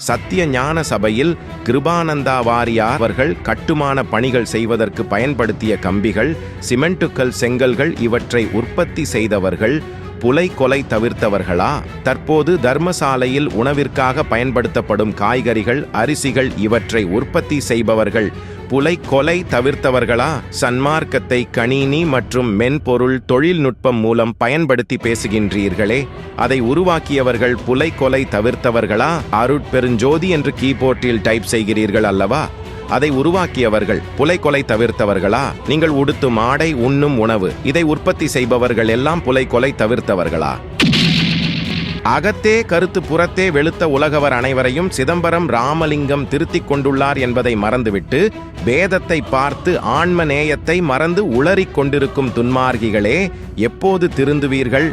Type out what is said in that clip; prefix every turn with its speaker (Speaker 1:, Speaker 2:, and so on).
Speaker 1: சத்திய ஞான சபையில் கிருபானந்தா வாரியார் அவர்கள் கட்டுமான பணிகள் செய்வதற்கு பயன்படுத்திய கம்பிகள், சிமெண்ட்டுக்கள், செங்கல்கள் இவற்றை உற்பத்தி செய்தவர்கள் புலை கொலை தவிர்த்தவர்களா? தற்போது தர்மசாலையில் உணவிற்காக பயன்படுத்தப்படும் காய்கறிகள், அரிசிகள் இவற்றை உற்பத்தி செய்பவர்கள் புலை கொலை தவிர்த்தவர்களா? சன்மார்க்கத்தை கணினி மற்றும் மென்பொருள் தொழில்நுட்பம் மூலம் பயன்படுத்தி பேசுகின்றீர்களே, அதை உருவாக்கியவர்கள் புலை கொலை தவிர்த்தவர்களா? அருட்பெருஞ்சோதி என்று கீபோர்டில் டைப் செய்கிறீர்கள் அல்லவா? அதை உருவாக்கியவர்கள் புலை கொலை தவிர்த்தவர்களா? நீங்கள் உடுத்தும் ஆடை, உண்ணும் உணவு இதை உற்பத்தி செய்பவர்கள் எல்லாம் புலை கொலை தவிர்த்தவர்களா? அகத்தே கருத்து புறத்தே வெளுத்த உலகவர் அனைவரையும் சிதம்பரம் ராமலிங்கம் திருத்திக் கொண்டுள்ளார் என்பதை மறந்துவிட்டு வேதத்தை பார்த்து ஆன்ம நேயத்தை மறந்து உளறிக் கொண்டிருக்கும் துன்மார்கிகளே, எப்போது திருந்துவீர்கள்?